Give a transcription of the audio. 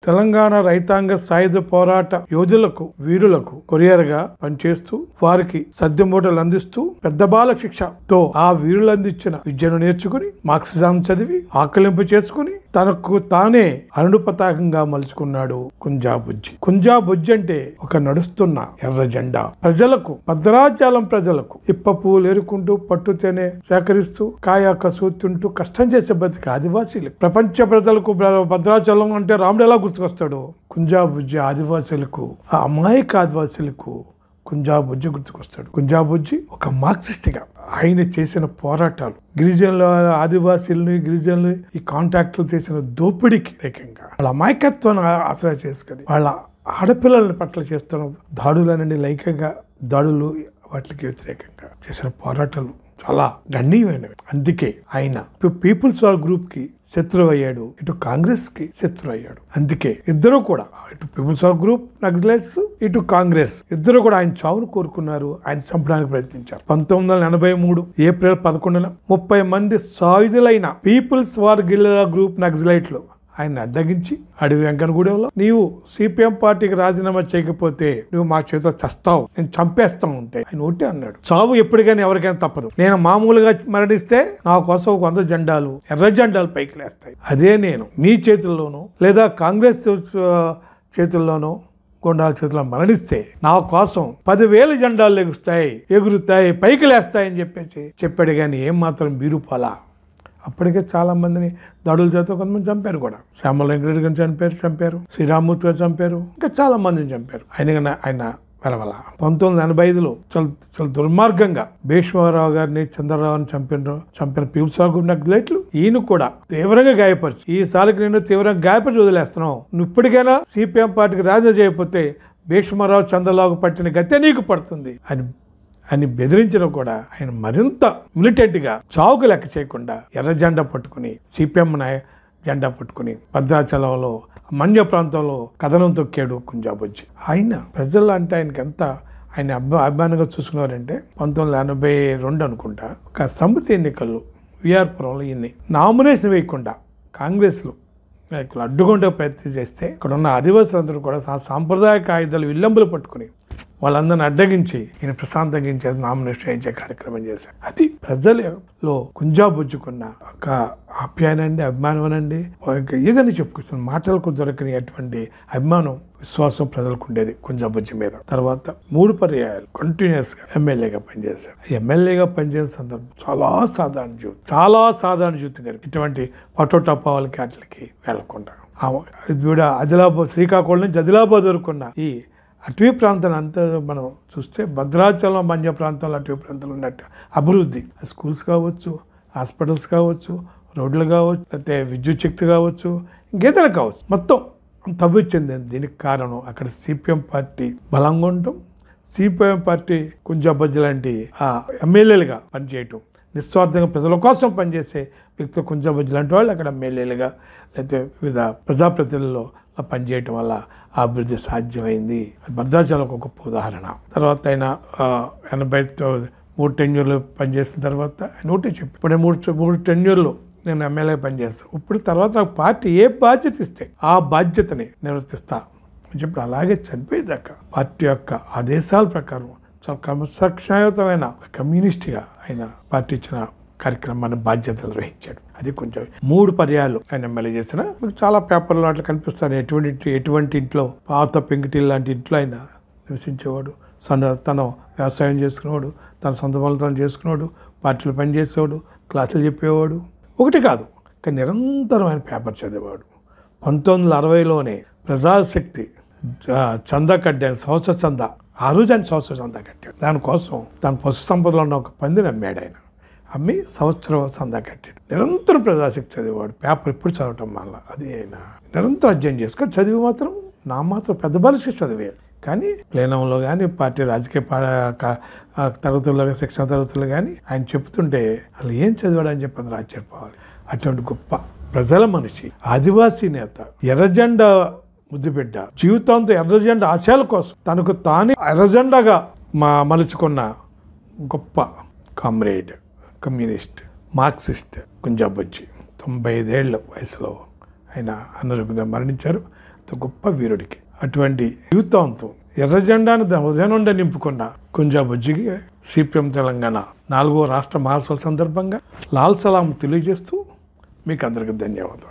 తెలంగాణ రైతాంగ సాయుధ పోరాట యోధులకు వీరులకు కొరియర్గా పనిచేస్తూ వారికి సద్యమూటలు అందిస్తూ పెద్ద బాల శిక్షతో ఆ వీరులు అందించిన విద్యను నేర్చుకుని మార్క్సిజం చదివి ఆకలింపు చేసుకుని తనకు తానే అరుణు పతాకంగా మలుచుకున్నాడు కుంజాబుజ్జి. కుంజాబుజ్జి అంటే ఒక నడుస్తున్న ఎర్ర జెండా. ప్రజలకు, భద్రాచలం ప్రజలకు ఇప్ప పువ్వులు ఏరుకుంటూ పట్టుతేనే సేకరిస్తూ కాయ కసూతుంటూ కష్టం చేసే బతికి ఆదివాసీలు. ప్రపంచ ప్రజలకు భద్రాచలం అంటే రాముడు ఎలా గుర్తుకొస్తాడు? కుంజాబుజ్జి ఆదివాసీలకు, ఆ అమాయక ఆదివాసీలకు కుంజాబుజ్జి గుర్తుకొస్తాడు. కుంజాబుజ్జి ఒక మార్క్సిస్ట్గా ఆయన చేసిన పోరాటాలు, గిరిజనుల ఆదివాసీలని గిరిజనులు ఈ కాంట్రాక్టులు చేసిన దోపిడీకి వ్యతిరేకంగా వాళ్ళ అమాయకత్వాన్ని ఆశ్రయ చేసుకుని వాళ్ళ ఆడపిల్లల పట్ల చేస్తున్న దాడులనండి, లైంగిక దాడులు వాటికి వ్యతిరేకంగా చేసిన పోరాటాలు చాలా గణనీయమైనవి. అందుకే ఆయన పీపుల్స్ వార్ గ్రూప్ కి శత్రువు అయ్యాడు, ఇటు కాంగ్రెస్ కి శత్రువు అయ్యాడు. అందుకే ఇద్దరు కూడా, ఇటు పీపుల్స్ వార్ గ్రూప్ నక్సలైట్స్, ఇటు కాంగ్రెస్ ఇద్దరు కూడా ఆయన చావును కోరుకున్నారు, ఆయన చంపడానికి ప్రయత్నించారు. 1983 ఏప్రిల్ 11న 30 మంది సాయుధులైన పీపుల్స్ వార్ గిరిల్లా గ్రూప్ నక్సలైట్లు ఆయన అడ్డగించి అడవి వెంకనగూడెంలో నీవు సిపిఎం పార్టీకి రాజీనామా చేయకపోతే నువ్వు మా చేతిలో చస్తావు, నేను చంపేస్తా ఉంటే ఆయన ఒకటే అన్నాడు, చావు ఎప్పటికైనా ఎవరికైనా తప్పదు. నేను మామూలుగా మరణిస్తే నా కోసం 100 జెండాలు, ఎర్ర జెండాలు పైకి లేస్తాయి. అదే నేను మీ చేతుల్లోనూ లేదా కాంగ్రెస్ చేతుల్లోనూ గుండాల చేతిలో మరణిస్తే నా కోసం 10,000 జెండాలు ఎగురుతాయి, పైకి లేస్తాయని చెప్పాడు. కానీ ఏం మాత్రం బీరుపాలా. అప్పటికే చాలా మందిని దాడుల చేత కొంతమంది చంపారు కూడా. శ్యామల వెంకటరెడ్డి గారిని చంపారు, శ్రీరామ్మూర్తి గారు చంపారు, ఇంకా చాలా మందిని చంపారు. ఆయన వెలవల 1985లో చాలా దుర్మార్గంగా భీష్మరావు గారిని, చంద్రరావుని చంపిన పీపుల్స్ వార్ గ్రూప్ నక్సలైట్లు ఈయన కూడా తీవ్రంగా గాయపరిచి, ఈసారికి నేను తీవ్రంగా గాయపరిచి వదిలేస్తున్నావు, నువ్వు ఇప్పటికైనా సిపిఎం పార్టీకి రాజీనామా చేయకపోతే భీష్మరావు, చంద్రరావుకు పట్టిన గతే నీకు పడుతుంది అని బెదిరించిన కూడా ఆయన మరింత మిలిటెంట్ గా చావుకు లెక్క చేయకుండా ఎర్ర జెండా పట్టుకుని, సిపిఎం జెండా పట్టుకుని భద్రాచలంలో మన్య ప్రాంతంలో కథనం తొక్కాడు కుంజాబుజ్జి. ఆయన ప్రజల్లో అంటే ఆయన అభిమానంగా చూసుకున్నారంటే 1982 అనుకుంటా ఒక సమితి ఎన్నికల్లో విఆర్పురంలో ఈయన్ని నామినేషన్ వేయకుండా కాంగ్రెస్లో అడ్డుకుంటే ప్రయత్నం చేస్తే ఇక్కడ ఉన్న ఆదివాసులందరూ కూడా సాంప్రదాయక ఆయుధాలు విల్లంబులు పట్టుకుని వాళ్ళందరిని అడ్డగించి ఈయన ప్రశాంతంగా నామినేషన్ చేయించే కార్యక్రమం చేశారు. అది ప్రజలలో కుంజాబుజ్జుకున్న ఒక ఆప్యాయనండి, అభిమానం అనండి, ఏదైనా చెప్పుకొచ్చిన మాటలకు దొరకని అటువంటి అభిమానం, విశ్వాసం ప్రజలకు ఉండేది కుంజాబుజ్జి మీద. తర్వాత 3 పర్యాయాలు కంటిన్యూస్ గా ఎమ్మెల్యేగా పనిచేశారు. ఎమ్మెల్యేగా పనిచేసిన సందర్భం చాలా సాధారణ జీవితం కలిగి ఇటువంటి పటోటపాలకి వాటికి వెళ్లకుండా ఆదిలాబాద్, శ్రీకాకుళం నుంచి ఆదిలాబాద్ వరకున్న ఈ అటవీ ప్రాంతాన్ని అంతా మనం చూస్తే భద్రాచలం మన్య ప్రాంతంలో అటవీ ప్రాంతంలో ఉన్నట్టు అభివృద్ధి, స్కూల్స్ కావచ్చు, హాస్పిటల్స్ కావచ్చు, రోడ్లు కావచ్చు, లేకపోతే విద్యుత్ శక్తి కావచ్చు, ఇంకేదైనా కావచ్చు, మొత్తం అభివృద్ధి. దీనికి కారణం అక్కడ సిపిఎం పార్టీ బలంగా ఉండటం, సిపిఎం పార్టీ కుంజాబుజ్జి లాంటి ఎమ్మెల్యేలుగా పనిచేయటం, నిస్వార్థంగా ప్రజల కోసం పనిచేసే వ్యక్తులు కుంజాబుజ్జి లాంటి వాళ్ళు అక్కడ ఎమ్మెల్యేలుగా లేకపోతే వివిధ ప్రజాప్రతినిధుల్లో పనిచేయటం వల్ల ఆ అభివృద్ధి సాధ్యమైంది. అది భద్రాచలం ఒక గొప్ప ఉదాహరణ. తర్వాత ఆయన 83 టెన్యూర్లు పనిచేసిన తర్వాత ఆయన ఒకటే చెప్పి, ఇప్పుడు 3 టెన్యూర్లు నేను ఎమ్మెల్యే పనిచేస్తాను, ఇప్పుడు తర్వాత నాకు పార్టీ ఏ బాధ్యత ఇస్తే ఆ బాధ్యతని నిర్వర్తిస్తా అని చెప్పి అలాగే చనిపోయేదాకా పార్టీ యొక్క ఆదేశాల ప్రకారం చాలా క్రమశిక్షణయుతమైన కమ్యూనిస్ట్గా ఆయన పార్టీ ఇచ్చిన కార్యక్రమాన్ని బాధ్యతలు వహించాడు. అది కొంచెం 3 పర్యాలు ఆయన ఎమ్మెల్యే చేసిన మీకు చాలా పేపర్లు అట్లా కనిపిస్తాను. ఎటువంటి ఇంట్లో, పాత పెంకుటిల్ లాంటి ఇంట్లో ఆయన నివసించేవాడు. తను వ్యవసాయం చేసుకునేవాడు, తన సొంత పనులు చేసుకునేవాడు, పార్టీలు పనిచేసేవాడు, క్లాసులు చెప్పేవాడు. ఒకటి కాదు, కానీ నిరంతరం ఆయన పేపర్ చదివేవాడు. 1960లోనే ప్రజాశక్తి చందా కట్టాను, సంవత్సర చందా. ఆ రోజు ఆయన సంవత్సర చందా కట్టాడు. దానికోసం తన పశు సంపదలో ఉన్న ఒక పందిని అమ్మాడు. ఆయన అమ్మి సంవత్సరం సందా కట్టాడు. నిరంతరం ప్రజాశక్తి చదివేవాడు. పేపర్ ఇప్పుడు చదవటం వల్ల అది ఆయన నిరంతరం అధ్యయనం చేసుకొని చదివి మాత్రం పెద్ద బాలశిక్ష చదివేయాలి. కానీ ప్లేనంలో కానీ పార్టీ రాజకీయ తరగతుల్లో శిక్షణ తరగతుల్లో కానీ ఆయన చెప్తుంటే అసలు ఏం చదివాడు అని చెప్పి అందరూ ఆశ్చర్యపోవాలి. అటువంటి గొప్ప ప్రజల మనిషి, ఆదివాసీ నేత, ఎర్రజెండా ముద్దుబిడ్డ, జీవితాంతో ఎర్రజెండా ఆశయాల కోసం తనకు తానే ఎర్రజెండాగా మలుచుకున్న గొప్ప కామ్రేడ్, కమ్యూనిస్ట్, మార్క్సిస్ట్ కుంజాబుజ్జి 95 ఏళ్ల వయసులో ఆయన అనారోగ్యంగా మరణించారు. అంత గొప్ప వీరుడికి. అటువంటి జీవితంతో ఎర్ర జెండాను హృదయం నుండి నింపుకున్న కుంజా బుజ్జికి సిపిఎం తెలంగాణ 4వ రాష్ట్ర మహోత్సవాల సందర్భంగా లాల్ సలాం తెలియజేస్తూ మీకు అందరికీ ధన్యవాదాలు.